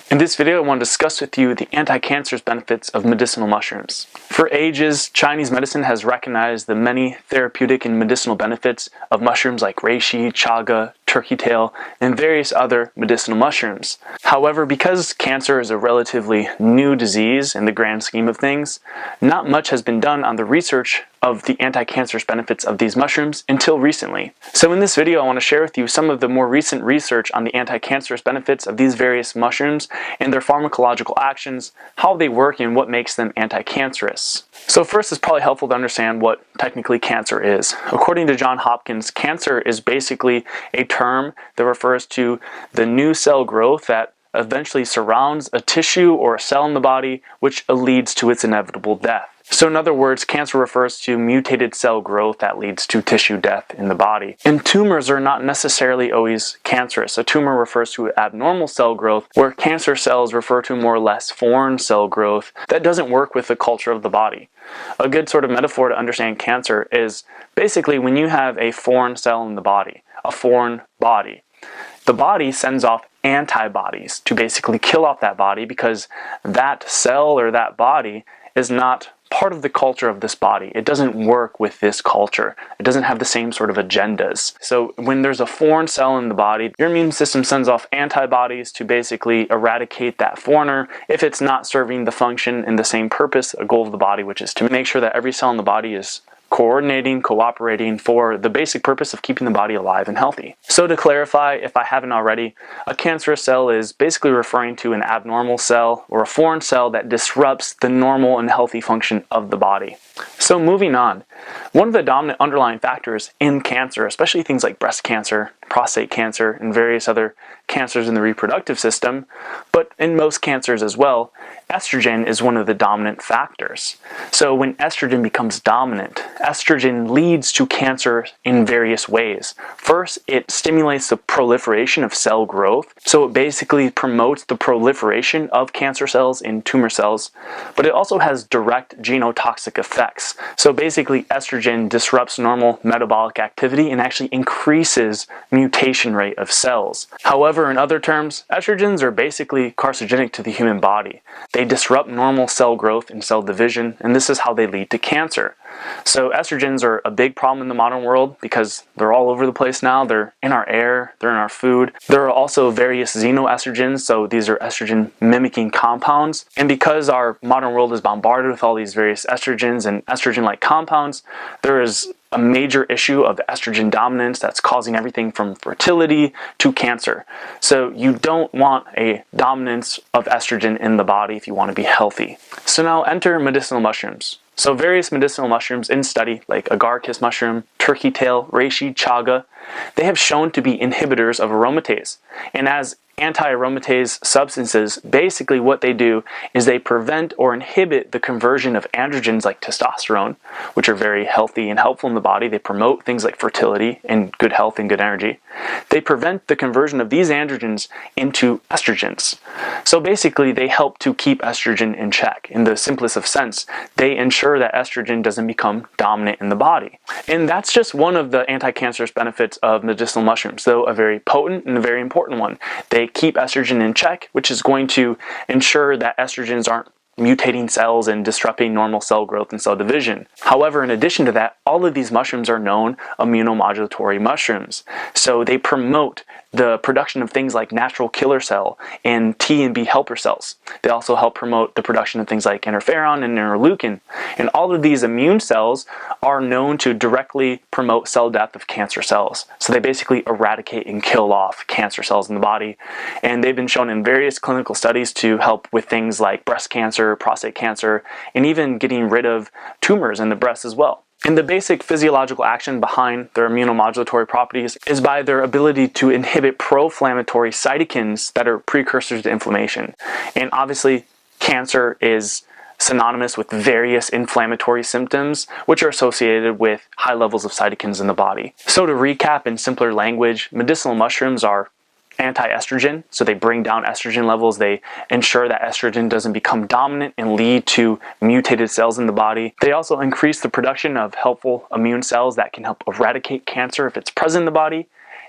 In this video, I want to discuss with you the anti-cancerous benefits of medicinal mushrooms. For ages, Chinese medicine has recognized the many therapeutic and medicinal benefits of mushrooms like reishi, chaga, turkey tail, and various other medicinal mushrooms. However, because cancer is a relatively new disease in the grand scheme of things, not much has been done on the research of the anti-cancerous benefits of these mushrooms until recently. So in this video, I want to share with you some of the more recent research on the anti-cancerous benefits of these various mushrooms and their pharmacological actions, how they work, and what makes them anti-cancerous. So first, it's probably helpful to understand what technically cancer is. According to Johns Hopkins, cancer is basically a term that refers to the new cell growth that eventually surrounds a tissue or a cell in the body, which leads to its inevitable death. So in other words, cancer refers to mutated cell growth that leads to tissue death in the body. And tumors are not necessarily always cancerous. A tumor refers to abnormal cell growth, where cancer cells refer to more or less foreign cell growth that doesn't work with the culture of the body. A good sort of metaphor to understand cancer is basically when you have a foreign cell in the body, a foreign body. The body sends off antibodies to basically kill off that body because that cell or that body is not part of the culture of this body. It doesn't work with this culture. It doesn't have the same sort of agendas. So when there's a foreign cell in the body, your immune system sends off antibodies to basically eradicate that foreigner if it's not serving the function and the same purpose, a goal of the body, which is to make sure that every cell in the body is coordinating, cooperating for the basic purpose of keeping the body alive and healthy. So to clarify, if I haven't already, a cancerous cell is basically referring to an abnormal cell or a foreign cell that disrupts the normal and healthy function of the body. So moving on, one of the dominant underlying factors in cancer, especially things like breast cancer, prostate cancer, and various other cancers in the reproductive system, but in most cancers as well, estrogen is one of the dominant factors. So when estrogen becomes dominant, estrogen leads to cancer in various ways. First, it stimulates the proliferation of cell growth. So it basically promotes the proliferation of cancer cells in tumor cells, but it also has direct genotoxic effects. So basically, estrogen disrupts normal metabolic activity and actually increases mutation rate of cells. However, in other terms, estrogens are basically carcinogenic to the human body. They disrupt normal cell growth and cell division, and this is how they lead to cancer. So estrogens are a big problem in the modern world because they're all over the place now. They're in our air, they're in our food. There are also various xenoestrogens, so these are estrogen mimicking compounds. And because our modern world is bombarded with all these various estrogens and estrogen-like compounds, there is a major issue of estrogen dominance that's causing everything from fertility to cancer. So you don't want a dominance of estrogen in the body if you want to be healthy. So now enter medicinal mushrooms. So various medicinal mushrooms in study, like agaricus mushroom, turkey tail, reishi, chaga, they have shown to be inhibitors of aromatase. And as anti-aromatase substances, basically what they do is they prevent or inhibit the conversion of androgens like testosterone, which are very healthy and helpful in the body. They promote things like fertility and good health and good energy. They prevent the conversion of these androgens into estrogens. So basically they help to keep estrogen in check. In the simplest of sense, they ensure that estrogen doesn't become dominant in the body. And that's just one of the anti-cancerous benefits of medicinal mushrooms, though a very potent and a very important one. They keep estrogen in check, which is going to ensure that estrogens aren't mutating cells and disrupting normal cell growth and cell division. However, in addition to that, all of these mushrooms are known immunomodulatory mushrooms. So they promote the production of things like natural killer cell and T and B helper cells. They also help promote the production of things like interferon and interleukin. And all of these immune cells are known to directly promote cell death of cancer cells. So they basically eradicate and kill off cancer cells in the body. And they've been shown in various clinical studies to help with things like breast cancer, prostate cancer, and even getting rid of tumors in the breast as well. And the basic physiological action behind their immunomodulatory properties is by their ability to inhibit pro-inflammatory cytokines that are precursors to inflammation. And obviously, cancer is synonymous with various inflammatory symptoms, which are associated with high levels of cytokines in the body. So to recap in simpler language, medicinal mushrooms are anti-estrogen, so they bring down estrogen levels. They ensure that estrogen doesn't become dominant and lead to mutated cells in the body. They also increase the production of helpful immune cells that can help eradicate cancer if it's present in the body.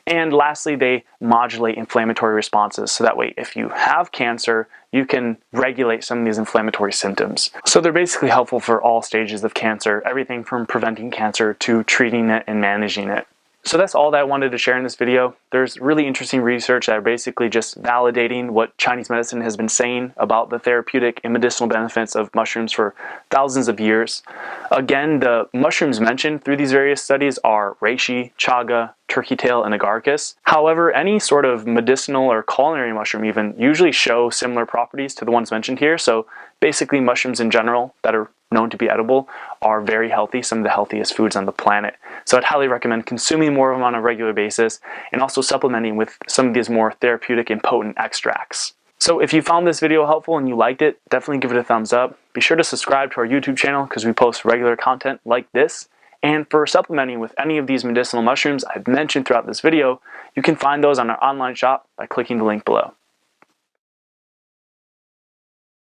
And lastly, they modulate inflammatory responses. So that way, if you have cancer, you can regulate some of these inflammatory symptoms. So they're basically helpful for all stages of cancer, everything from preventing cancer to treating it and managing it. So that's all that I wanted to share in this video. There's really interesting research that are basically just validating what Chinese medicine has been saying about the therapeutic and medicinal benefits of mushrooms for thousands of years. Again, the mushrooms mentioned through these various studies are reishi, chaga, turkey tail, and agaricus. However, any sort of medicinal or culinary mushroom even usually show similar properties to the ones mentioned here. So basically mushrooms in general that are known to be edible are very healthy, some of the healthiest foods on the planet. So I'd highly recommend consuming more of them on a regular basis and also supplementing with some of these more therapeutic and potent extracts. So if you found this video helpful and you liked it, definitely give it a thumbs up. Be sure to subscribe to our YouTube channel because we post regular content like this. And for supplementing with any of these medicinal mushrooms I've mentioned throughout this video, you can find those on our online shop by clicking the link below.